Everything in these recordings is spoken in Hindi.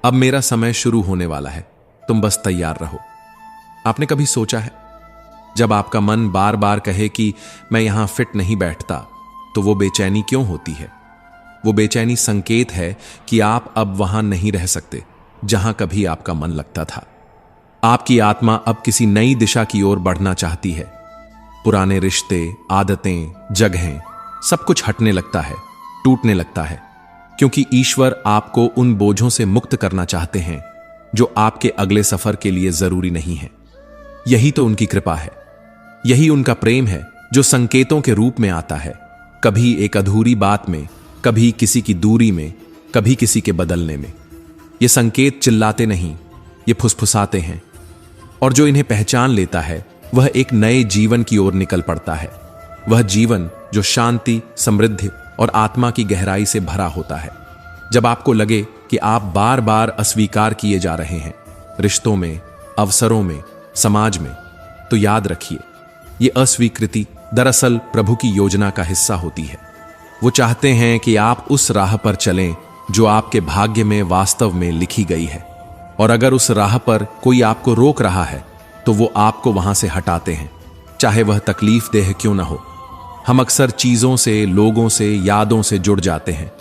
अब मेरा समय शुरू होने वाला है, तुम बस तैयार रहो। आपने कभी सोचा है, जब आपका मन बार बार कहे कि मैं यहां फिट नहीं बैठता, तो वो बेचैनी क्यों होती है? वो बेचैनी संकेत है कि आप अब वहां नहीं रह सकते जहां कभी आपका मन लगता था। आपकी आत्मा अब किसी नई दिशा की ओर बढ़ना चाहती है। पुराने रिश्ते, आदतें, जगहें, सब कुछ हटने लगता है, टूटने लगता है, क्योंकि ईश्वर आपको उन बोझों से मुक्त करना चाहते हैं जो आपके अगले सफर के लिए जरूरी नहीं है। यही तो उनकी कृपा है, यही उनका प्रेम है जो संकेतों के रूप में आता है, कभी एक अधूरी बात में, कभी किसी की दूरी में, कभी किसी के बदलने में। ये संकेत चिल्लाते नहीं, ये फुसफुसाते हैं, और जो इन्हें पहचान लेता है वह एक नए जीवन की ओर निकल पड़ता है। वह जीवन जो शांति, समृद्धि और आत्मा की गहराई से भरा होता है। जब आपको लगे कि आप बार बार अस्वीकार किए जा रहे हैं, रिश्तों में, अवसरों में, समाज में, तो याद रखिए, ये अस्वीकृति दरअसल प्रभु की योजना का हिस्सा होती है। वो चाहते हैं कि आप उस राह पर चलें जो आपके भाग्य में वास्तव में लिखी गई है, और अगर उस राह पर कोई आपको रोक रहा है तो वो आपको वहां से हटाते हैं, चाहे वह तकलीफ देह क्यों ना हो। हम अक्सर चीजों से, लोगों से, यादों से जुड़ जाते हैं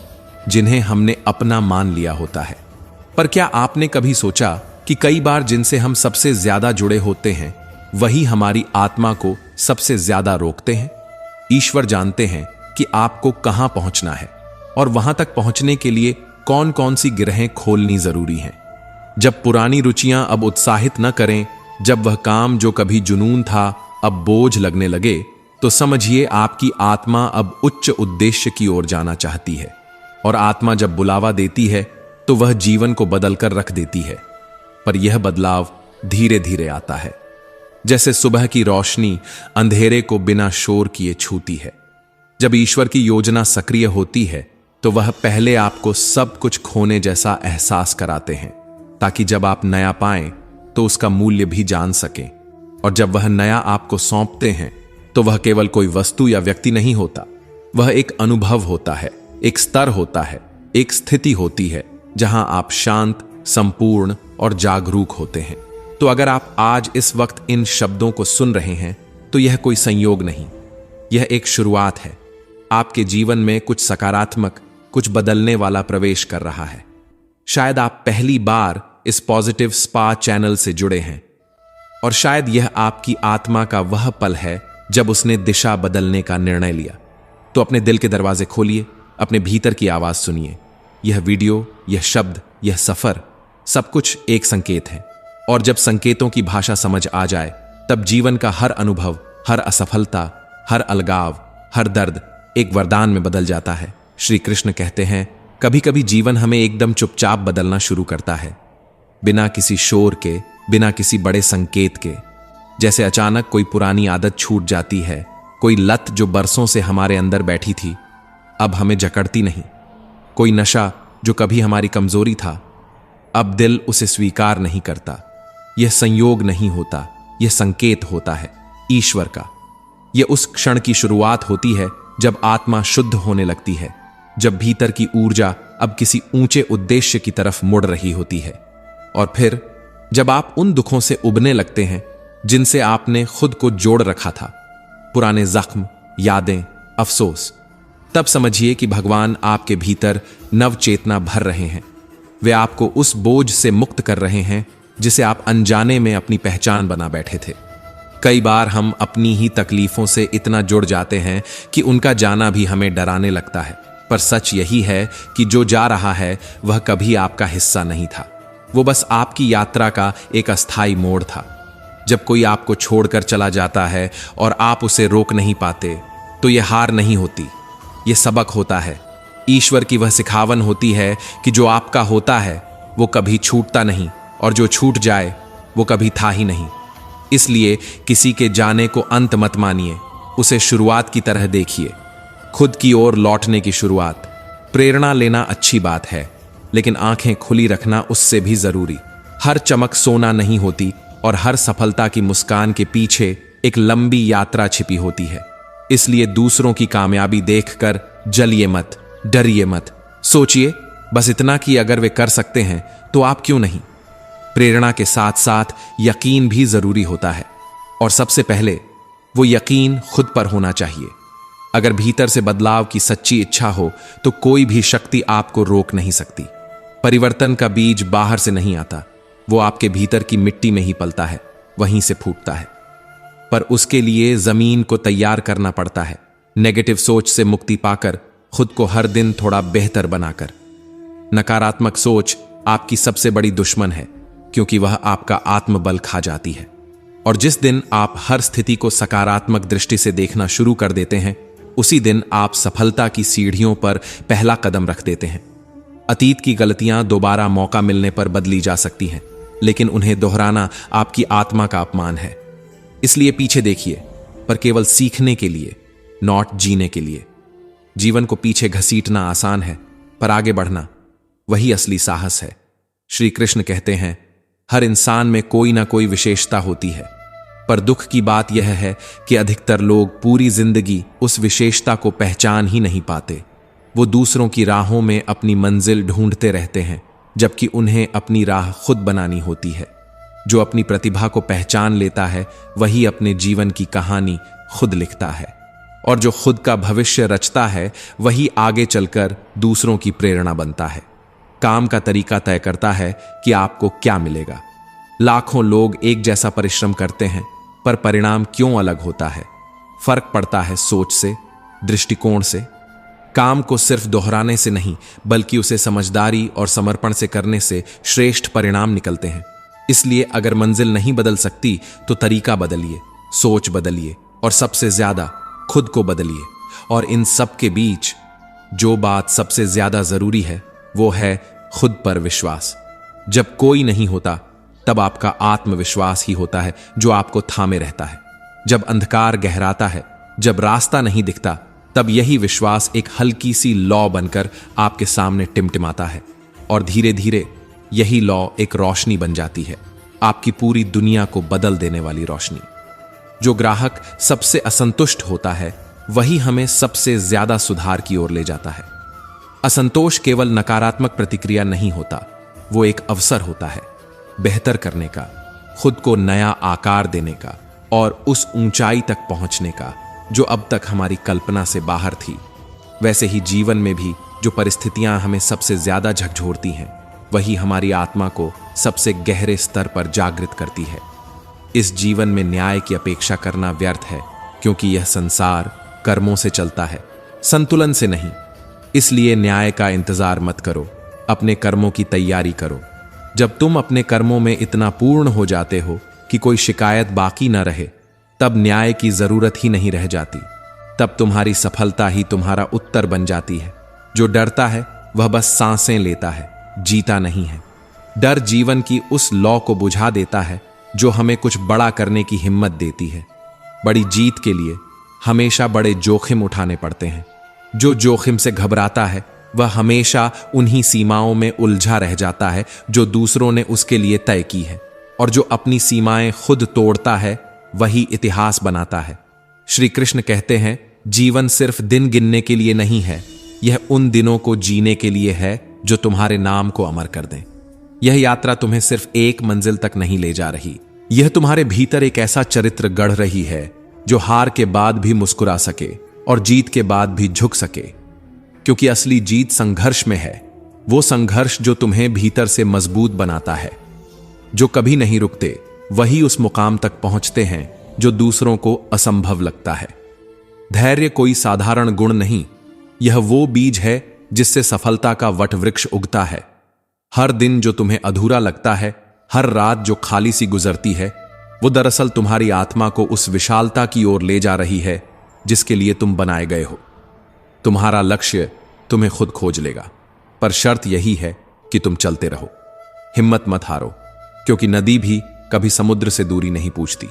जिन्हें हमने अपना मान लिया होता है। पर क्या आपने कभी सोचा कि कई बार जिनसे हम सबसे ज्यादा जुड़े होते हैं वही हमारी आत्मा को सबसे ज्यादा रोकते हैं? ईश्वर जानते हैं कि आपको कहां पहुंचना है और वहां तक पहुंचने के लिए कौन कौन सी गिरहें खोलनी जरूरी हैं। जब पुरानी रुचियां अब उत्साहित न करें, जब वह काम जो कभी जुनून था अब बोझ लगने लगे, तो समझिए आपकी आत्मा अब उच्च उद्देश्य की ओर जाना चाहती है। और आत्मा जब बुलावा देती है तो वह जीवन को बदलकर रख देती है। पर यह बदलाव धीरे धीरे आता है, जैसे सुबह की रोशनी अंधेरे को बिना शोर किए छूती है। जब ईश्वर की योजना सक्रिय होती है तो वह पहले आपको सब कुछ खोने जैसा एहसास कराते हैं, ताकि जब आप नया पाएं तो उसका मूल्य भी जान सकें। और जब वह नया आपको सौंपते हैं तो वह केवल कोई वस्तु या व्यक्ति नहीं होता, वह एक अनुभव होता है, एक स्तर होता है, एक स्थिति होती है जहां आप शांत, संपूर्ण और जागरूक होते हैं। तो अगर आप आज इस वक्त इन शब्दों को सुन रहे हैं तो यह कोई संयोग नहीं, यह एक शुरुआत है। आपके जीवन में कुछ सकारात्मक, कुछ बदलने वाला प्रवेश कर रहा है। शायद आप पहली बार इस पॉजिटिव स्पा चैनल से जुड़े हैं, और शायद यह आपकी आत्मा का वह पल है जब उसने दिशा बदलने का निर्णय लिया। तो अपने दिल के दरवाजे खोलिए, अपने भीतर की आवाज सुनिए। यह वीडियो, यह शब्द, यह सफर, सब कुछ एक संकेत है। और जब संकेतों की भाषा समझ आ जाए, तब जीवन का हर अनुभव, हर असफलता, हर अलगाव, हर दर्द एक वरदान में बदल जाता है। श्री कृष्ण कहते हैं, कभी कभी जीवन हमें एकदम चुपचाप बदलना शुरू करता है, बिना किसी शोर के, बिना किसी बड़े संकेत के। जैसे अचानक कोई पुरानी आदत छूट जाती है, कोई लत जो बरसों से हमारे अंदर बैठी थी अब हमें जकड़ती नहीं, कोई नशा जो कभी हमारी कमजोरी था अब दिल उसे स्वीकार नहीं करता। यह संयोग नहीं होता, यह संकेत होता है ईश्वर का। यह उस क्षण की शुरुआत होती है जब आत्मा शुद्ध होने लगती है, जब भीतर की ऊर्जा अब किसी ऊंचे उद्देश्य की तरफ मुड़ रही होती है। और फिर जब आप उन दुखों से उबने लगते हैं जिनसे आपने खुद को जोड़ रखा था, पुराने जख्म, यादें, अफसोस, तब समझिए कि भगवान आपके भीतर नव चेतना भर रहे हैं। वे आपको उस बोझ से मुक्त कर रहे हैं जिसे आप अनजाने में अपनी पहचान बना बैठे थे। कई बार हम अपनी ही तकलीफों से इतना जुड़ जाते हैं कि उनका जाना भी हमें डराने लगता है। पर सच यही है कि जो जा रहा है वह कभी आपका हिस्सा नहीं था, वो बस आपकी यात्रा का एक अस्थायी मोड़ था। जब कोई आपको छोड़कर चला जाता है और आप उसे रोक नहीं पाते, तो यह हार नहीं होती, यह सबक होता है। ईश्वर की वह सिखावन होती है कि जो आपका होता है वो कभी छूटता नहीं, और जो छूट जाए वो कभी था ही नहीं। इसलिए किसी के जाने को अंत मत मानिए, उसे शुरुआत की तरह देखिए, खुद की ओर लौटने की शुरुआत। प्रेरणा लेना अच्छी बात है, लेकिन आंखें खुली रखना उससे भी जरूरी। हर चमक सोना नहीं होती, और हर सफलता की मुस्कान के पीछे एक लंबी यात्रा छिपी होती है। इसलिए दूसरों की कामयाबी देखकर जलिए मत, डरिए मत। सोचिए, बस इतना कि अगर वे कर सकते हैं तो आप क्यों नहीं। प्रेरणा के साथ साथ यकीन भी जरूरी होता है, और सबसे पहले वो यकीन खुद पर होना चाहिए। अगर भीतर से बदलाव की सच्ची इच्छा हो तो कोई भी शक्ति आपको रोक नहीं सकती। परिवर्तन का बीज बाहर से नहीं आता, वो आपके भीतर की मिट्टी में ही पलता है, वहीं से फूटता है। पर उसके लिए जमीन को तैयार करना पड़ता है, नेगेटिव सोच से मुक्ति पाकर, खुद को हर दिन थोड़ा बेहतर बनाकर। नकारात्मक सोच आपकी सबसे बड़ी दुश्मन है, क्योंकि वह आपका आत्मबल खा जाती है। और जिस दिन आप हर स्थिति को सकारात्मक दृष्टि से देखना शुरू कर देते हैं, उसी दिन आप सफलता की सीढ़ियों पर पहला कदम रख देते हैं। अतीत की गलतियां दोबारा मौका मिलने पर बदली जा सकती हैं, लेकिन उन्हें दोहराना आपकी आत्मा का अपमान है। इसलिए पीछे देखिए, पर केवल सीखने के लिए, नॉट जीने के लिए। जीवन को पीछे घसीटना आसान है, पर आगे बढ़ना वही असली साहस है। श्री कृष्ण कहते हैं, हर इंसान में कोई ना कोई विशेषता होती है, पर दुख की बात यह है कि अधिकतर लोग पूरी जिंदगी उस विशेषता को पहचान ही नहीं पाते। वो दूसरों की राहों में अपनी मंजिल ढूंढते रहते हैं, जबकि उन्हें अपनी राह खुद बनानी होती है। जो अपनी प्रतिभा को पहचान लेता है, वही अपने जीवन की कहानी खुद लिखता है, और जो खुद का भविष्य रचता है, वही आगे चलकर दूसरों की प्रेरणा बनता है। काम का तरीका तय करता है कि आपको क्या मिलेगा। लाखों लोग एक जैसा परिश्रम करते हैं, पर परिणाम क्यों अलग होता है? फर्क पड़ता है सोच से, दृष्टिकोण से। काम को सिर्फ दोहराने से नहीं, बल्कि उसे समझदारी और समर्पण से करने से श्रेष्ठ परिणाम निकलते हैं। इसलिए अगर मंजिल नहीं बदल सकती तो तरीका बदलिए, सोच बदलिए, और सबसे ज्यादा खुद को बदलिए। और इन सब के बीच जो बात सबसे ज्यादा जरूरी है, वो है खुद पर विश्वास। जब कोई नहीं होता, तब आपका आत्मविश्वास ही होता है जो आपको थामे रहता है। जब अंधकार गहराता है, जब रास्ता नहीं दिखता, तब यही विश्वास एक हल्की सी लौ बनकर आपके सामने टिमटिमाता है, और धीरे धीरे यही लौ एक रोशनी बन जाती है, आपकी पूरी दुनिया को बदल देने वाली रोशनी। जो ग्राहक सबसे असंतुष्ट होता है, वही हमें सबसे ज्यादा सुधार की ओर ले जाता है। असंतोष केवल नकारात्मक प्रतिक्रिया नहीं होता, वो एक अवसर होता है बेहतर करने का, खुद को नया आकार देने का, और उस ऊंचाई तक पहुंचने का जो अब तक हमारी कल्पना से बाहर थी। वैसे ही जीवन में भी जो परिस्थितियां हमें सबसे ज्यादा झकझोरती हैं, वही हमारी आत्मा को सबसे गहरे स्तर पर जागृत करती है। इस जीवन में न्याय की अपेक्षा करना व्यर्थ है, क्योंकि यह संसार कर्मों से चलता है, संतुलन से नहीं। इसलिए न्याय का इंतजार मत करो, अपने कर्मों की तैयारी करो। जब तुम अपने कर्मों में इतना पूर्ण हो जाते हो कि कोई शिकायत बाकी न रहे, तब न्याय की जरूरत ही नहीं रह जाती। तब तुम्हारी सफलता ही तुम्हारा उत्तर बन जाती है। जो डरता है वह बस सांसें लेता है, जीता नहीं है। डर जीवन की उस लौ को बुझा देता है जो हमें कुछ बड़ा करने की हिम्मत देती है। बड़ी जीत के लिए हमेशा बड़े जोखिम उठाने पड़ते हैं। जो जोखिम से घबराता है, वह हमेशा उन्हीं सीमाओं में उलझा रह जाता है जो दूसरों ने उसके लिए तय की है, और जो अपनी सीमाएं खुद तोड़ता है, वही इतिहास बनाता है। श्री कृष्ण कहते हैं, जीवन सिर्फ दिन गिनने के लिए नहीं है, यह उन दिनों को जीने के लिए है जो तुम्हारे नाम को अमर कर दें। यह यात्रा तुम्हें सिर्फ एक मंजिल तक नहीं ले जा रही, यह तुम्हारे भीतर एक ऐसा चरित्र गढ़ रही है जो हार के बाद भी मुस्कुरा सके और जीत के बाद भी झुक सके। क्योंकि असली जीत संघर्ष में है, वो संघर्ष जो तुम्हें भीतर से मजबूत बनाता है। जो कभी नहीं रुकते, वही उस मुकाम तक पहुंचते हैं जो दूसरों को असंभव लगता है। धैर्य कोई साधारण गुण नहीं, यह वो बीज है जिससे सफलता का वटवृक्ष उगता है। हर दिन जो तुम्हें अधूरा लगता है, हर रात जो खाली सी गुजरती है, वो दरअसल तुम्हारी आत्मा को उस विशालता की ओर ले जा रही है जिसके लिए तुम बनाए गए हो। तुम्हारा लक्ष्य तुम्हें खुद खोज लेगा, पर शर्त यही है कि तुम चलते रहो। हिम्मत मत हारो, क्योंकि नदी भी कभी समुद्र से दूरी नहीं पूछती,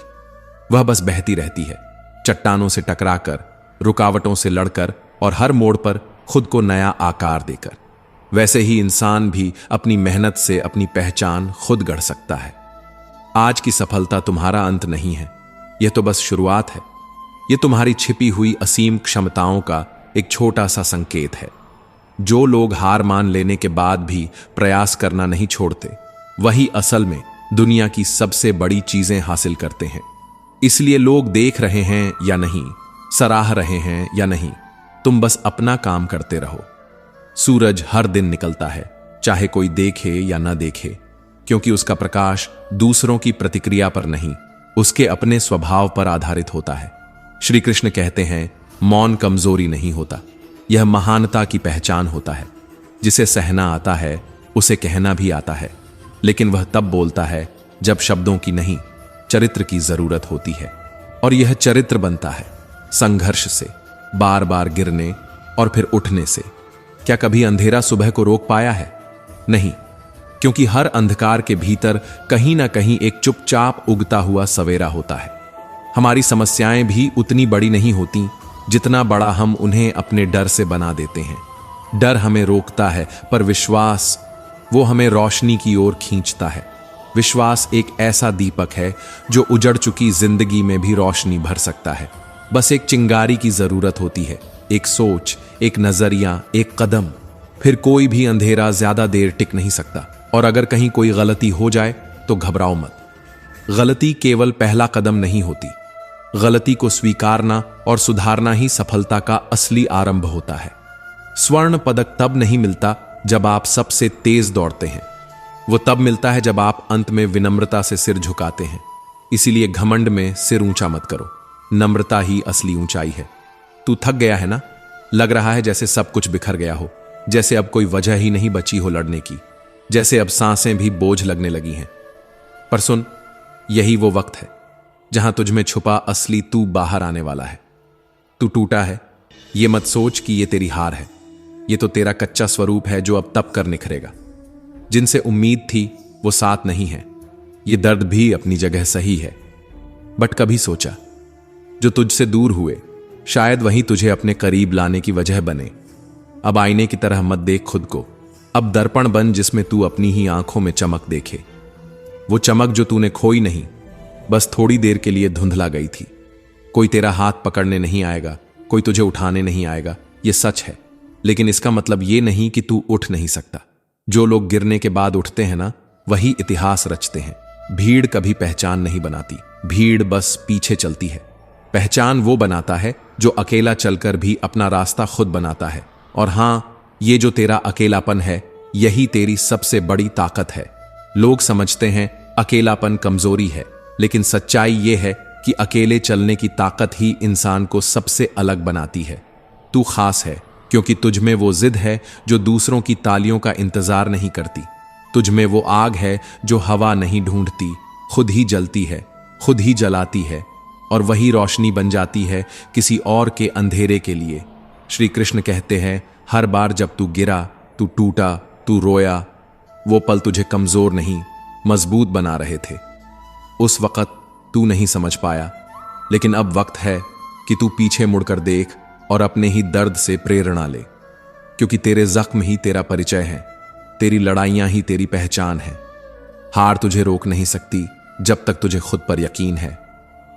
वह बस बहती रहती है, चट्टानों से टकराकर, रुकावटों से लड़कर, और हर मोड़ पर खुद को नया आकार देकर। वैसे ही इंसान भी अपनी मेहनत से अपनी पहचान खुद गढ़ सकता है। आज की सफलता तुम्हारा अंत नहीं है, यह तो बस शुरुआत है। यह तुम्हारी छिपी हुई असीम क्षमताओं का एक छोटा सा संकेत है। जो लोग हार मान लेने के बाद भी प्रयास करना नहीं छोड़ते, वही असल में दुनिया की सबसे बड़ी चीजें हासिल करते हैं। इसलिए लोग देख रहे हैं या नहीं, सराह रहे हैं या नहीं, तुम बस अपना काम करते रहो। सूरज हर दिन निकलता है, चाहे कोई देखे या ना देखे, क्योंकि उसका प्रकाश दूसरों की प्रतिक्रिया पर नहीं, उसके अपने स्वभाव पर आधारित होता है। श्री कृष्ण कहते हैं, मौन कमजोरी नहीं होता, यह महानता की पहचान होता है। जिसे सहना आता है उसे कहना भी आता है, लेकिन वह तब बोलता है जब शब्दों की नहीं, चरित्र की जरूरत होती है। और यह चरित्र बनता है संघर्ष से, बार बार गिरने और फिर उठने से। क्या कभी अंधेरा सुबह को रोक पाया है? नहीं, क्योंकि हर अंधकार के भीतर कहीं ना कहीं एक चुपचाप उगता हुआ सवेरा होता है। हमारी समस्याएं भी उतनी बड़ी नहीं होती जितना बड़ा हम उन्हें अपने डर से बना देते हैं। डर हमें रोकता है, पर विश्वास, वो हमें रोशनी की ओर खींचता है। विश्वास एक ऐसा दीपक है जो उजड़ चुकी जिंदगी में भी रोशनी भर सकता है। बस एक चिंगारी की जरूरत होती है, एक सोच, एक नजरिया, एक कदम। फिर कोई भी अंधेरा ज्यादा देर टिक नहीं सकता। और अगर कहीं कोई गलती हो जाए तो घबराओ मत। गलती केवल पहला कदम नहीं होती। गलती को स्वीकारना और सुधारना ही सफलता का असली आरंभ होता है। स्वर्ण पदक तब नहीं मिलता जब आप सबसे तेज दौड़ते हैं, वो तब मिलता है जब आप अंत में विनम्रता से सिर झुकाते हैं। इसीलिए घमंड में सिर ऊंचा मत करो, नम्रता ही असली ऊंचाई है। तू थक गया है ना? लग रहा है जैसे सब कुछ बिखर गया हो, जैसे अब कोई वजह ही नहीं बची हो लड़ने की, जैसे अब सांसें भी बोझ लगने लगी हैं। पर सुन, यही वो वक्त है जहां तुझ में छुपा असली तू बाहर आने वाला है। तू टूटा है, ये मत सोच कि ये तेरी हार है। ये तो तेरा कच्चा स्वरूप है जो अब तप कर निखरेगा। जिनसे उम्मीद थी वो साथ नहीं है। ये दर्द भी अपनी जगह सही है। बट कभी सोचा, जो तुझसे दूर हुए शायद वही तुझे अपने करीब लाने की वजह बने। अब आईने की तरह मत देख खुद को, अब दर्पण बन जिसमें तू अपनी ही आंखों में चमक देखे। वो चमक जो तूने खोई नहीं, बस थोड़ी देर के लिए धुंधला गई थी। कोई तेरा हाथ पकड़ने नहीं आएगा, कोई तुझे उठाने नहीं आएगा, ये सच है। लेकिन इसका मतलब ये नहीं कि तू उठ नहीं सकता। जो लोग गिरने के बाद उठते हैं ना, वही इतिहास रचते हैं। भीड़ कभी पहचान नहीं बनाती, भीड़ बस पीछे चलती है। पहचान वो बनाता है जो अकेला चलकर भी अपना रास्ता खुद बनाता है। और हां, ये जो तेरा अकेलापन है, यही तेरी सबसे बड़ी ताकत है। लोग समझते हैं अकेलापन कमजोरी है, लेकिन सच्चाई ये है कि अकेले चलने की ताकत ही इंसान को सबसे अलग बनाती है। तू खास है क्योंकि तुझ में वो जिद है जो दूसरों की तालियों का इंतजार नहीं करती। तुझ में वो आग है जो हवा नहीं ढूंढती, खुद ही जलती है, खुद ही जलाती है, और वही रोशनी बन जाती है किसी और के अंधेरे के लिए। श्री कृष्ण कहते हैं, हर बार जब तू गिरा, तू टूटा, तू रोया, वो पल तुझे कमजोर नहीं, मजबूत बना रहे थे। उस वक्त तू नहीं समझ पाया, लेकिन अब वक्त है कि तू पीछे मुड़कर देख और अपने ही दर्द से प्रेरणा ले। क्योंकि तेरे जख्म ही तेरा परिचय है, तेरी लड़ाइयां ही तेरी पहचान है। हार तुझे रोक नहीं सकती जब तक तुझे खुद पर यकीन है।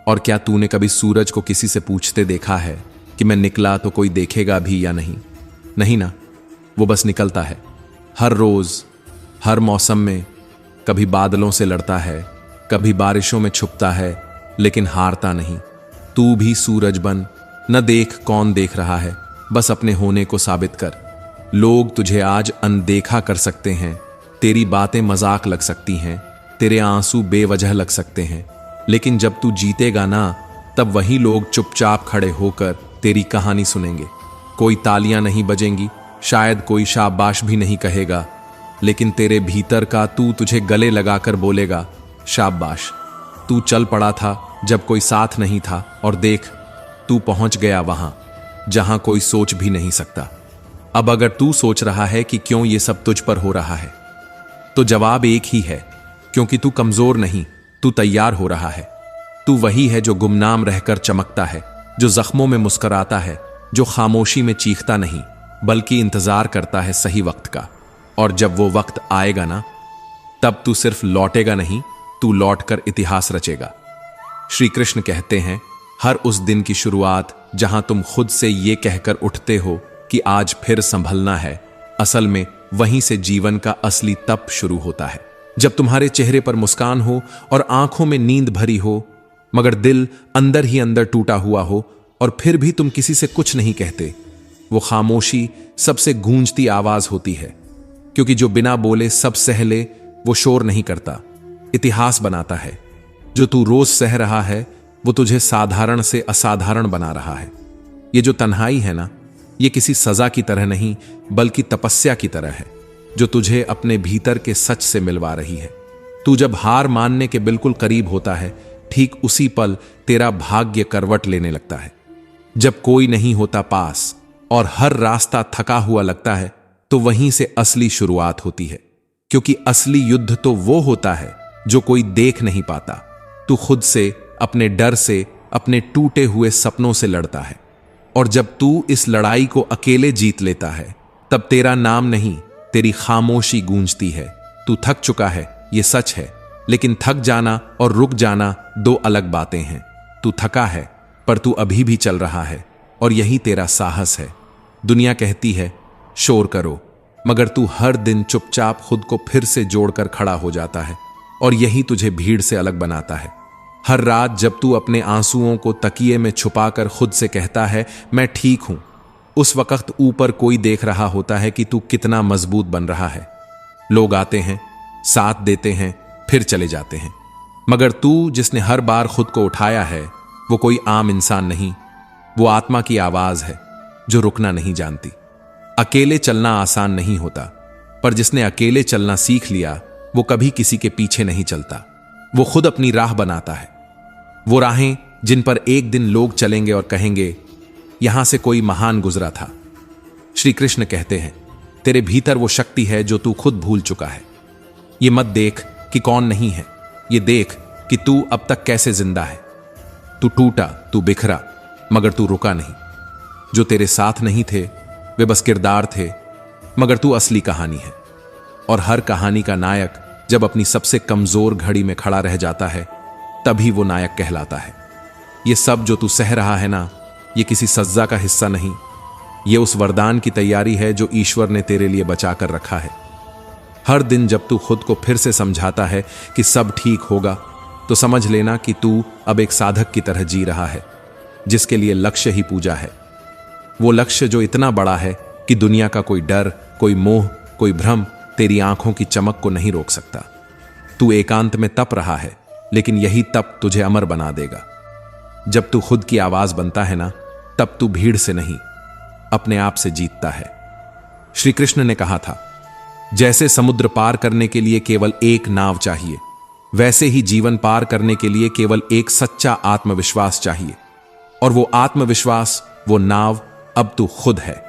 और क्या तूने कभी सूरज को किसी से पूछते देखा है कि मैं निकला तो कोई देखेगा भी या नहीं? नहीं ना, वो बस निकलता है, हर रोज, हर मौसम में। कभी बादलों से लड़ता है, कभी बारिशों में छुपता है, लेकिन हारता नहीं। तू भी सूरज बन, न देख कौन देख रहा है, बस अपने होने को साबित कर। लोग तुझे आज अनदेखा कर सकते हैं, तेरी बातें मजाक लग सकती हैं, तेरे आंसू बेवजह लग सकते हैं, लेकिन जब तू जीतेगा ना, तब वही लोग चुपचाप खड़े होकर तेरी कहानी सुनेंगे। कोई तालियां नहीं बजेंगी, शायद कोई शाबाश भी नहीं कहेगा, लेकिन तेरे भीतर का तू तुझे गले लगाकर बोलेगा, शाबाश, तू चल पड़ा था जब कोई साथ नहीं था, और देख तू पहुंच गया वहां जहां कोई सोच भी नहीं सकता। अब अगर तू सोच रहा है कि क्यों ये सब तुझ पर हो रहा है, तो जवाब एक ही है, क्योंकि तू कमजोर नहीं, तू तैयार हो रहा है। तू वही है जो गुमनाम रहकर चमकता है, जो जख्मों में मुस्कुराता है, जो खामोशी में चीखता नहीं बल्कि इंतजार करता है सही वक्त का। और जब वो वक्त आएगा ना, तब तू सिर्फ लौटेगा नहीं, तू लौटकर इतिहास रचेगा। श्री कृष्ण कहते हैं, हर उस दिन की शुरुआत जहां तुम खुद से ये कहकर उठते हो कि आज फिर संभलना है, असल में वहीं से जीवन का असली तप शुरू होता है। जब तुम्हारे चेहरे पर मुस्कान हो और आंखों में नींद भरी हो, मगर दिल अंदर ही अंदर टूटा हुआ हो और फिर भी तुम किसी से कुछ नहीं कहते, वो खामोशी सबसे गूंजती आवाज होती है। क्योंकि जो बिना बोले सब सह ले, वो शोर नहीं करता, इतिहास बनाता है। जो तू रोज सह रहा है, वो तुझे साधारण से असाधारण बना रहा है। ये जो तन्हाई है ना, ये किसी सजा की तरह नहीं, बल्कि तपस्या की तरह है, जो तुझे अपने भीतर के सच से मिलवा रही है। तू जब हार मानने के बिल्कुल करीब होता है, ठीक उसी पल तेरा भाग्य करवट लेने लगता है। जब कोई नहीं होता पास और हर रास्ता थका हुआ लगता है, तो वहीं से असली शुरुआत होती है। क्योंकि असली युद्ध तो वो होता है जो कोई देख नहीं पाता। तू खुद से, अपने डर से, अपने टूटे हुए सपनों से लड़ता है। और जब तू इस लड़ाई को अकेले जीत लेता है, तब तेरा नाम नहीं, तेरी खामोशी गूंजती है। तू थक चुका है, ये सच है, लेकिन थक जाना और रुक जाना दो अलग बातें हैं। तू थका है, पर तू अभी भी चल रहा है, और यही तेरा साहस है। दुनिया कहती है शोर करो, मगर तू हर दिन चुपचाप खुद को फिर से जोड़कर खड़ा हो जाता है, और यही तुझे भीड़ से अलग बनाता है। हर रात जब तू अपने आंसुओं को तकिए में छुपाकर खुद से कहता है मैं ठीक हूं, उस वक्त ऊपर कोई देख रहा होता है कि तू कितना मजबूत बन रहा है। लोग आते हैं, साथ देते हैं, फिर चले जाते हैं, मगर तू जिसने हर बार खुद को उठाया है, वो कोई आम इंसान नहीं, वो आत्मा की आवाज है जो रुकना नहीं जानती। अकेले चलना आसान नहीं होता, पर जिसने अकेले चलना सीख लिया, वो कभी किसी के पीछे नहीं चलता। वो खुद अपनी राह बनाता है। वो राहें जिन पर एक दिन लोग चलेंगे और कहेंगे यहां से कोई महान गुजरा था। श्री कृष्ण कहते हैं तेरे भीतर वो शक्ति है जो तू खुद भूल चुका है। ये मत देख कि कौन नहीं है, ये देख कि तू अब तक कैसे जिंदा है। तू टूटा, तू बिखरा, मगर तू रुका नहीं। जो तेरे साथ नहीं थे वे बस किरदार थे, मगर तू असली कहानी है। और हर कहानी का नायक जब अपनी सबसे कमजोर घड़ी में खड़ा रह जाता है, तभी वो नायक कहलाता है। ये सब जो तू सह रहा है ना, ये किसी सज्जा का हिस्सा नहीं, ये उस वरदान की तैयारी है जो ईश्वर ने तेरे लिए बचा कर रखा है। हर दिन जब तू खुद को फिर से समझाता है कि सब ठीक होगा, तो समझ लेना कि तू अब एक साधक की तरह जी रहा है, जिसके लिए लक्ष्य ही पूजा है। वो लक्ष्य जो इतना बड़ा है कि दुनिया का कोई डर, कोई मोह, कोई भ्रम तेरी आंखों की चमक को नहीं रोक सकता। तू एकांत में तप रहा है, लेकिन यही तप तुझे अमर बना देगा। जब तू खुद की आवाज बनता है ना, तब तू भीड़ से नहीं, अपने आप से जीतता है। श्री कृष्ण ने कहा था, जैसे समुद्र पार करने के लिए केवल एक नाव चाहिए, वैसे ही जीवन पार करने के लिए केवल एक सच्चा आत्मविश्वास चाहिए। और वो आत्मविश्वास, वो नाव अब तू खुद है।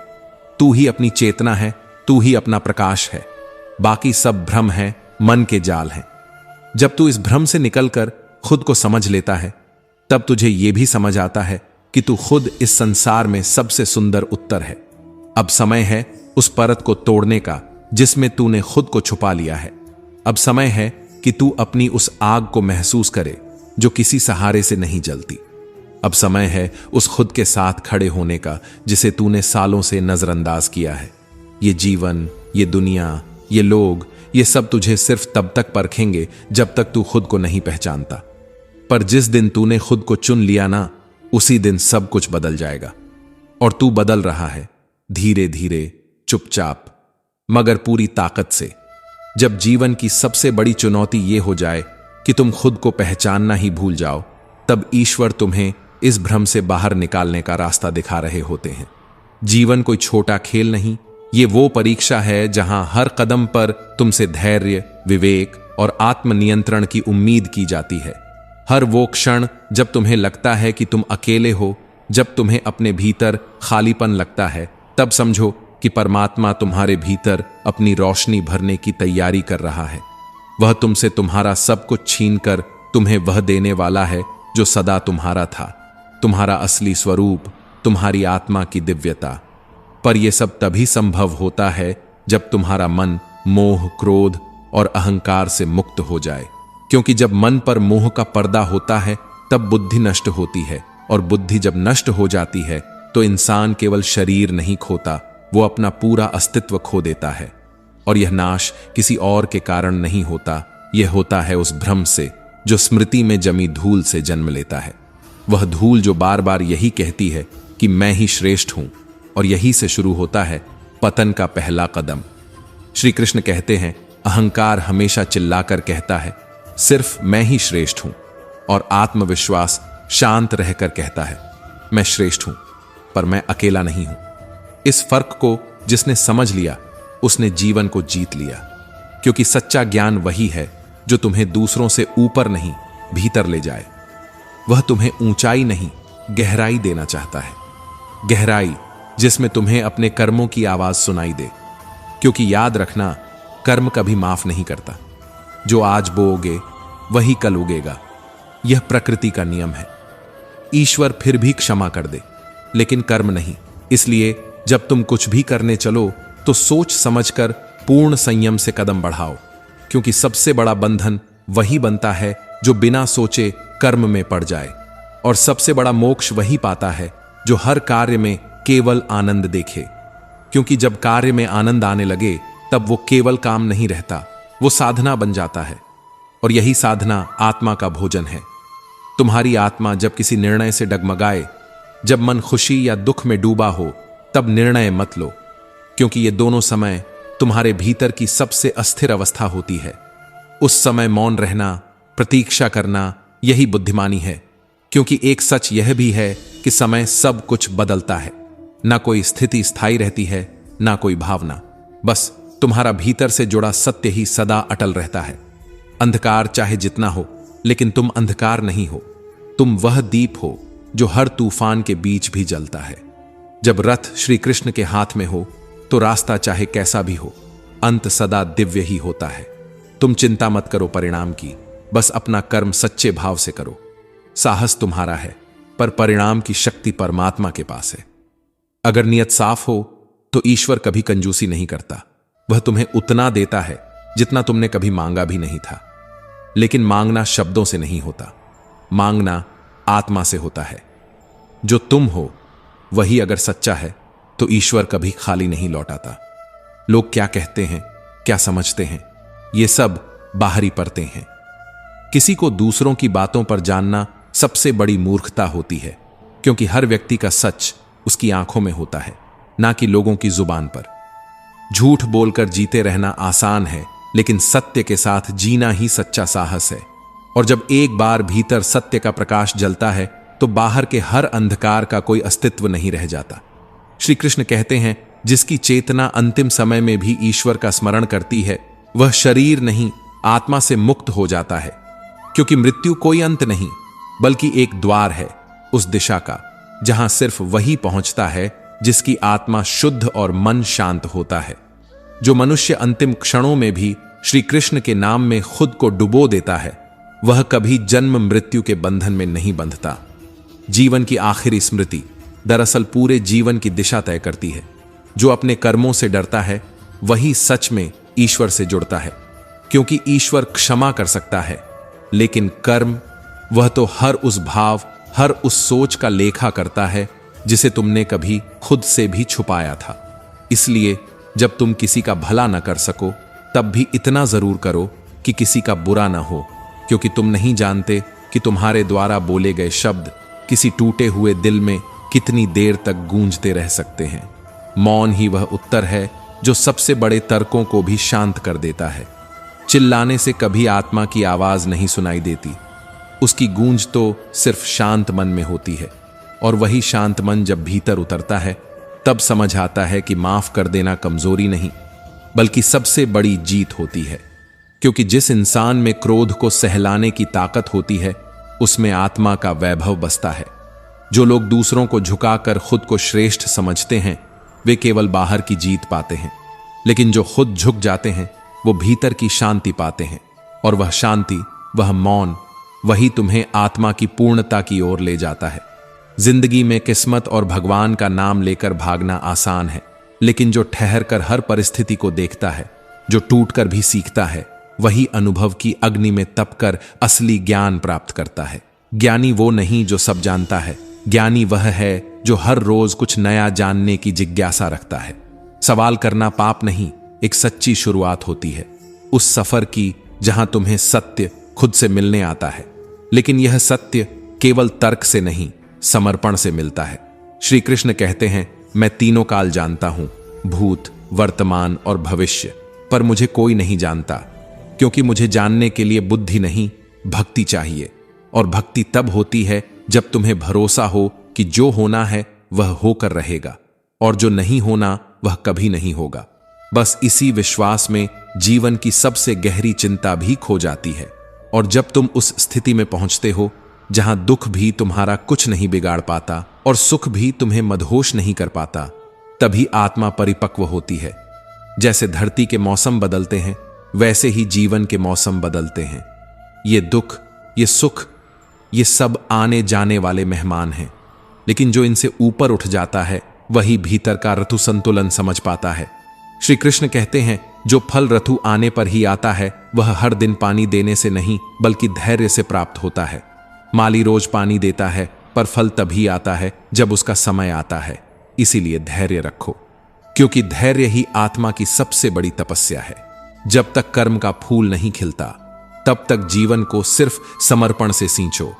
तू ही अपनी चेतना है, तू ही अपना प्रकाश है। बाकी सब भ्रम है, मन के जाल हैं। जब तू इस भ्रम से निकलकर खुद को समझ लेता है, तब तुझे यह भी समझ आता है कि तू खुद इस संसार में सबसे सुंदर उत्तर है। अब समय है उस परत को तोड़ने का जिसमें तूने खुद को छुपा लिया है। अब समय है कि तू अपनी उस आग को महसूस करे जो किसी सहारे से नहीं जलती। अब समय है उस खुद के साथ खड़े होने का जिसे तूने सालों से नजरअंदाज किया है। ये जीवन, ये दुनिया, ये लोग, ये सब तुझे सिर्फ तब तक परखेंगे जब तक तू खुद को नहीं पहचानता। पर जिस दिन तूने खुद को चुन लिया ना, उसी दिन सब कुछ बदल जाएगा। और तू बदल रहा है, धीरे धीरे, चुपचाप, मगर पूरी ताकत से। जब जीवन की सबसे बड़ी चुनौती यह हो जाए कि तुम खुद को पहचानना ही भूल जाओ, तब ईश्वर तुम्हें इस भ्रम से बाहर निकालने का रास्ता दिखा रहे होते हैं। जीवन कोई छोटा खेल नहीं, ये वो परीक्षा है जहां हर कदम पर तुमसे धैर्य, विवेक और आत्मनियंत्रण की उम्मीद की जाती है। हर वो क्षण जब तुम्हें लगता है कि तुम अकेले हो, जब तुम्हें अपने भीतर खालीपन लगता है, तब समझो कि परमात्मा तुम्हारे भीतर अपनी रोशनी भरने की तैयारी कर रहा है। वह तुमसे तुम्हारा सब कुछ छीनकर तुम्हें वह देने वाला है जो सदा तुम्हारा था, तुम्हारा असली स्वरूप, तुम्हारी आत्मा की दिव्यता। पर यह सब तभी संभव होता है जब तुम्हारा मन मोह, क्रोध और अहंकार से मुक्त हो जाए। क्योंकि जब मन पर मोह का पर्दा होता है, तब बुद्धि नष्ट होती है, और बुद्धि जब नष्ट हो जाती है तो इंसान केवल शरीर नहीं खोता, वो अपना पूरा अस्तित्व खो देता है। और यह नाश किसी और के कारण नहीं होता, यह होता है उस भ्रम से जो स्मृति में जमी धूल से जन्म लेता है। वह धूल जो बार बार यही कहती है कि मैं ही श्रेष्ठ हूं, और यही से शुरू होता है पतन का पहला कदम। श्री कृष्ण कहते हैं, अहंकार हमेशा चिल्लाकर कहता है सिर्फ मैं ही श्रेष्ठ हूं, और आत्मविश्वास शांत रहकर कहता है मैं श्रेष्ठ हूं, पर मैं अकेला नहीं हूं। इस फर्क को जिसने समझ लिया उसने जीवन को जीत लिया, क्योंकि सच्चा ज्ञान वही है जो तुम्हें दूसरों से ऊपर नहीं भीतर ले जाए। वह तुम्हें ऊंचाई नहीं गहराई देना चाहता है, गहराई जिसमें तुम्हें अपने कर्मों की आवाज सुनाई दे। क्योंकि याद रखना, कर्म कभी माफ नहीं करता। जो आज बोओगे वही कल उगेगा, यह प्रकृति का नियम है। ईश्वर फिर भी क्षमा कर दे, लेकिन कर्म नहीं। इसलिए जब तुम कुछ भी करने चलो तो सोच समझकर पूर्ण संयम से कदम बढ़ाओ, क्योंकि सबसे बड़ा बंधन वही बनता है जो बिना सोचे कर्म में पड़ जाए, और सबसे बड़ा मोक्ष वही पाता है जो हर कार्य में केवल आनंद देखे। क्योंकि जब कार्य में आनंद आने लगे तब वो केवल काम नहीं रहता, वो साधना बन जाता है। और यही साधना आत्मा का भोजन है। तुम्हारी आत्मा जब किसी निर्णय से डगमगाए, जब मन खुशी या दुख में डूबा हो, तब निर्णय मत लो, क्योंकि ये दोनों समय तुम्हारे भीतर की सबसे अस्थिर अवस्था होती है। उस समय मौन रहना, प्रतीक्षा करना, यही बुद्धिमानी है। क्योंकि एक सच यह भी है कि समय सब कुछ बदलता है। ना कोई स्थिति स्थायी रहती है, ना कोई भावना। बस तुम्हारा भीतर से जुड़ा सत्य ही सदा अटल रहता है। अंधकार चाहे जितना हो, लेकिन तुम अंधकार नहीं हो। तुम वह दीप हो जो हर तूफान के बीच भी जलता है। जब रथ श्री कृष्ण के हाथ में हो तो रास्ता चाहे कैसा भी हो, अंत सदा दिव्य ही होता है। तुम चिंता मत करो परिणाम की, बस अपना कर्म सच्चे भाव से करो। साहस तुम्हारा है, पर परिणाम की शक्ति परमात्मा के पास है। अगर नियत साफ हो तो ईश्वर कभी कंजूसी नहीं करता। वह तुम्हें उतना देता है जितना तुमने कभी मांगा भी नहीं था। लेकिन मांगना शब्दों से नहीं होता, मांगना आत्मा से होता है। जो तुम हो वही अगर सच्चा है तो ईश्वर कभी खाली नहीं लौटाता। लोग क्या कहते हैं, क्या समझते हैं, ये सब बाहरी परतें हैं। किसी को दूसरों की बातों पर जानना सबसे बड़ी मूर्खता होती है, क्योंकि हर व्यक्ति का सच उसकी आंखों में होता है, ना कि लोगों की जुबान पर। झूठ बोलकर जीते रहना आसान है, लेकिन सत्य के साथ जीना ही सच्चा साहस है। और जब एक बार भीतर सत्य का प्रकाश जलता है तो बाहर के हर अंधकार का कोई अस्तित्व नहीं रह जाता। श्री कृष्ण कहते हैं, जिसकी चेतना अंतिम समय में भी ईश्वर का स्मरण करती है, वह शरीर नहीं आत्मा से मुक्त हो जाता है। क्योंकि मृत्यु कोई अंत नहीं, बल्कि एक द्वार है उस दिशा का जहां सिर्फ वही पहुंचता है जिसकी आत्मा शुद्ध और मन शांत होता है। जो मनुष्य अंतिम क्षणों में भी श्री कृष्ण के नाम में खुद को डुबो देता है, वह कभी जन्म मृत्यु के बंधन में नहीं बंधता। जीवन की आखिरी स्मृति दरअसल पूरे जीवन की दिशा तय करती है। जो अपने कर्मों से डरता है वही सच में ईश्वर से जुड़ता है, क्योंकि ईश्वर क्षमा कर सकता है, लेकिन कर्म वह तो हर उस भाव, हर उस सोच का लेखा करता है जिसे तुमने कभी खुद से भी छुपाया था। इसलिए जब तुम किसी का भला न कर सको, तब भी इतना जरूर करो कि किसी का बुरा न हो, क्योंकि तुम नहीं जानते कि तुम्हारे द्वारा बोले गए शब्द किसी टूटे हुए दिल में कितनी देर तक गूंजते रह सकते हैं। मौन ही वह उत्तर है जो सबसे बड़े तर्कों को भी शांत कर देता है। चिल्लाने से कभी आत्मा की आवाज नहीं सुनाई देती, उसकी गूंज तो सिर्फ शांत मन में होती है। और वही शांत मन जब भीतर उतरता है, तब समझ आता है कि माफ कर देना कमजोरी नहीं, बल्कि सबसे बड़ी जीत होती है। क्योंकि जिस इंसान में क्रोध को सहलाने की ताकत होती है, उसमें आत्मा का वैभव बसता है। जो लोग दूसरों को झुकाकर खुद को श्रेष्ठ समझते हैं, वे केवल बाहर की जीत पाते हैं, लेकिन जो खुद झुक जाते हैं वो भीतर की शांति पाते हैं। और वह शांति, वह मौन, वही तुम्हें आत्मा की पूर्णता की ओर ले जाता है। जिंदगी में किस्मत और भगवान का नाम लेकर भागना आसान है, लेकिन जो ठहर कर हर परिस्थिति को देखता है, जो टूट कर भी सीखता है, वही अनुभव की अग्नि में तपकर असली ज्ञान प्राप्त करता है। ज्ञानी वो नहीं जो सब जानता है, ज्ञानी वह है जो हर रोज कुछ नया जानने की जिज्ञासा रखता है। सवाल करना पाप नहीं, एक सच्ची शुरुआत होती है उस सफर की जहां तुम्हें सत्य खुद से मिलने आता है। लेकिन यह सत्य केवल तर्क से नहीं, समर्पण से मिलता है। श्री कृष्ण कहते हैं, मैं तीनों काल जानता हूं, भूत, वर्तमान और भविष्य, पर मुझे कोई नहीं जानता, क्योंकि मुझे जानने के लिए बुद्धि नहीं, भक्ति चाहिए। और भक्ति तब होती है जब तुम्हें भरोसा हो कि जो होना है वह होकर रहेगा और जो नहीं होना वह कभी नहीं होगा। बस इसी विश्वास में जीवन की सबसे गहरी चिंता भी खो जाती है। और जब तुम उस स्थिति में पहुंचते हो जहां दुख भी तुम्हारा कुछ नहीं बिगाड़ पाता और सुख भी तुम्हें मदहोश नहीं कर पाता, तभी आत्मा परिपक्व होती है। जैसे धरती के मौसम बदलते हैं, वैसे ही जीवन के मौसम बदलते हैं। ये दुख, ये सुख, ये सब आने जाने वाले मेहमान हैं, लेकिन जो इनसे ऊपर उठ जाता है वही भीतर का ऋतु संतुलन समझ पाता है। श्री कृष्ण कहते हैं, जो फल ऋतु आने पर ही आता है वह हर दिन पानी देने से नहीं बल्कि धैर्य से प्राप्त होता है। माली रोज पानी देता है, पर फल तभी आता है जब उसका समय आता है। इसीलिए धैर्य रखो, क्योंकि धैर्य ही आत्मा की सबसे बड़ी तपस्या है। जब तक कर्म का फूल नहीं खिलता, तब तक जीवन को सिर्फ समर्पण से सींचो।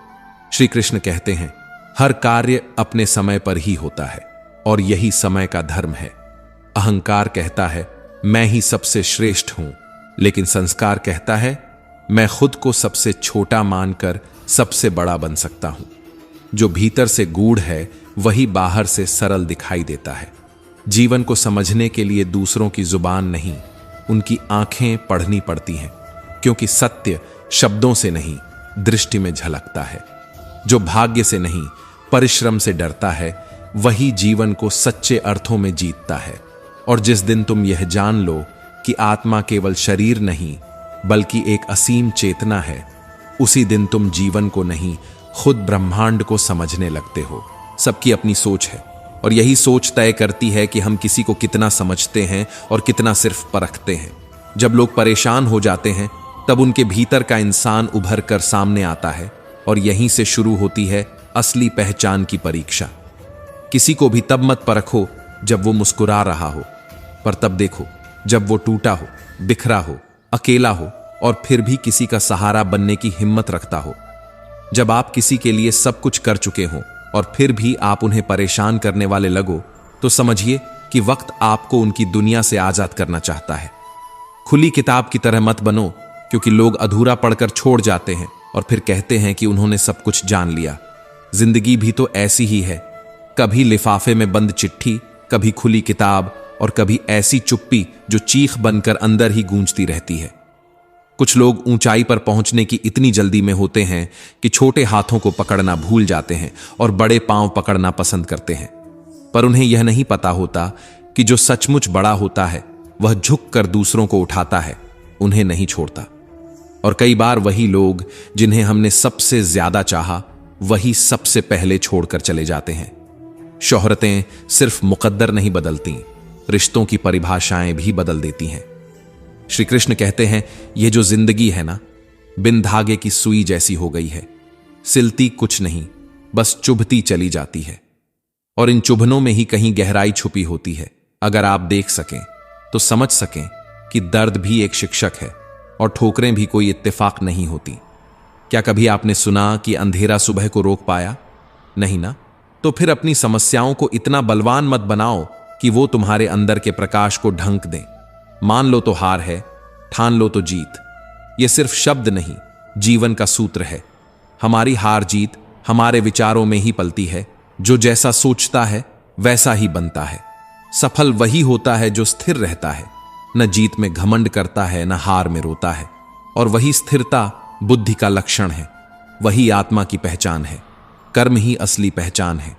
श्री कृष्ण कहते हैं, हर कार्य अपने समय पर ही होता है और यही समय का धर्म है। अहंकार कहता है, मैं ही सबसे श्रेष्ठ हूं, लेकिन संस्कार कहता है, मैं खुद को सबसे छोटा मानकर सबसे बड़ा बन सकता हूं। जो भीतर से गूढ़ है वही बाहर से सरल दिखाई देता है। जीवन को समझने के लिए दूसरों की जुबान नहीं, उनकी आंखें पढ़नी पड़ती हैं, क्योंकि सत्य शब्दों से नहीं, दृष्टि में झलकता है। जो भाग्य से नहीं, परिश्रम से डरता है, वही जीवन को सच्चे अर्थों में जीतता है। और जिस दिन तुम यह जान लो कि आत्मा केवल शरीर नहीं बल्कि एक असीम चेतना है, उसी दिन तुम जीवन को नहीं, खुद ब्रह्मांड को समझने लगते हो। सबकी अपनी सोच है और यही सोच तय करती है कि हम किसी को कितना समझते हैं और कितना सिर्फ परखते हैं। जब लोग परेशान हो जाते हैं, तब उनके भीतर का इंसान उभर कर सामने आता है और यहीं से शुरू होती है असली पहचान की परीक्षा। किसी को भी तब मत परखो जब वो मुस्कुरा रहा हो, पर तब देखो जब वो टूटा हो, बिखरा हो, अकेला हो और फिर भी किसी का सहारा बनने की हिम्मत रखता हो। जब आप किसी के लिए सब कुछ कर चुके हो और फिर भी आप उन्हें परेशान करने वाले लगो, तो समझिए कि वक्त आपको उनकी दुनिया से आजाद करना चाहता है। खुली किताब की तरह मत बनो, क्योंकि लोग अधूरा पढ़कर छोड़ जाते हैं और फिर कहते हैं कि उन्होंने सब कुछ जान लिया। जिंदगी भी तो ऐसी ही है, कभी लिफाफे में बंद चिट्ठी, कभी खुली किताब और कभी ऐसी चुप्पी जो चीख बनकर अंदर ही गूंजती रहती है। कुछ लोग ऊंचाई पर पहुंचने की इतनी जल्दी में होते हैं कि छोटे हाथों को पकड़ना भूल जाते हैं और बड़े पांव पकड़ना पसंद करते हैं, पर उन्हें यह नहीं पता होता कि जो सचमुच बड़ा होता है वह झुक कर दूसरों को उठाता है, उन्हें नहीं छोड़ता। और कई बार वही लोग जिन्हें हमने सबसे ज्यादा चाहा, वही सबसे पहले छोड़कर चले जाते हैं। शोहरतें सिर्फ मुकद्दर नहीं बदलती, रिश्तों की परिभाषाएं भी बदल देती हैं। श्री कृष्ण कहते हैं, यह जो जिंदगी है ना, बिन धागे की सुई जैसी हो गई है, सिलती कुछ नहीं, बस चुभती चली जाती है। और इन चुभनों में ही कहीं गहराई छुपी होती है। अगर आप देख सकें तो समझ सकें कि दर्द भी एक शिक्षक है और ठोकरें भी कोई इत्तेफाक नहीं होती। क्या कभी आपने सुना कि अंधेरा सुबह को रोक पाया? नहीं ना? तो फिर अपनी समस्याओं को इतना बलवान मत बनाओ कि वो तुम्हारे अंदर के प्रकाश को ढंक दें। मान लो तो हार है, ठान लो तो जीत। ये सिर्फ शब्द नहीं, जीवन का सूत्र है। हमारी हार जीत हमारे विचारों में ही पलती है। जो जैसा सोचता है वैसा ही बनता है। सफल वही होता है जो स्थिर रहता है, न जीत में घमंड करता है, न हार में रोता है। और वही स्थिरता बुद्धि का लक्षण है, वही आत्मा की पहचान है। कर्म ही असली पहचान है।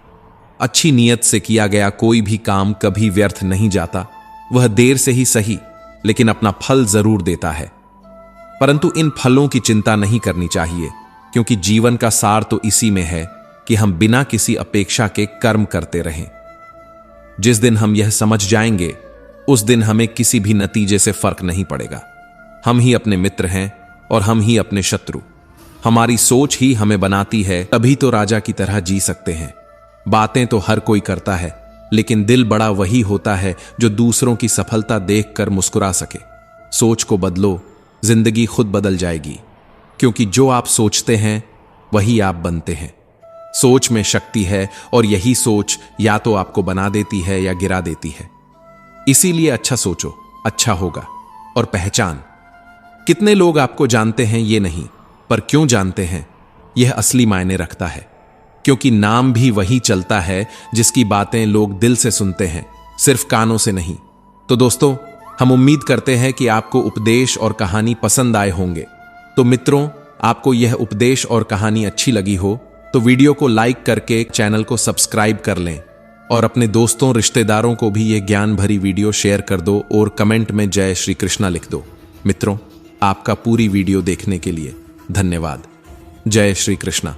अच्छी नीयत से किया गया कोई भी काम कभी व्यर्थ नहीं जाता। वह देर से ही सही, लेकिन अपना फल जरूर देता है। परंतु इन फलों की चिंता नहीं करनी चाहिए, क्योंकि जीवन का सार तो इसी में है कि हम बिना किसी अपेक्षा के कर्म करते रहें। जिस दिन हम यह समझ जाएंगे, उस दिन हमें किसी भी नतीजे से फर्क नहीं पड़ेगा। हम ही अपने मित्र हैं और हम ही अपने शत्रु। हमारी सोच ही हमें बनाती है, तभी तो राजा की तरह जी सकते हैं। बातें तो हर कोई करता है, लेकिन दिल बड़ा वही होता है जो दूसरों की सफलता देखकर मुस्कुरा सके। सोच को बदलो, जिंदगी खुद बदल जाएगी, क्योंकि जो आप सोचते हैं वही आप बनते हैं। सोच में शक्ति है और यही सोच या तो आपको बना देती है या गिरा देती है। इसीलिए अच्छा सोचो, अच्छा होगा। और पहचान, कितने लोग आपको जानते हैं ये नहीं, पर क्यों जानते हैं यह असली मायने रखता है। क्योंकि नाम भी वही चलता है जिसकी बातें लोग दिल से सुनते हैं, सिर्फ कानों से नहीं। तो दोस्तों, हम उम्मीद करते हैं कि आपको उपदेश और कहानी पसंद आए होंगे। तो मित्रों, आपको यह उपदेश और कहानी अच्छी लगी हो तो वीडियो को लाइक करके चैनल को सब्सक्राइब कर लें और अपने दोस्तों रिश्तेदारों को भी यह ज्ञान भरी वीडियो शेयर कर दो और कमेंट में जय श्री कृष्णा लिख दो। मित्रों, आपका पूरी वीडियो देखने के लिए धन्यवाद। जय श्री कृष्णा।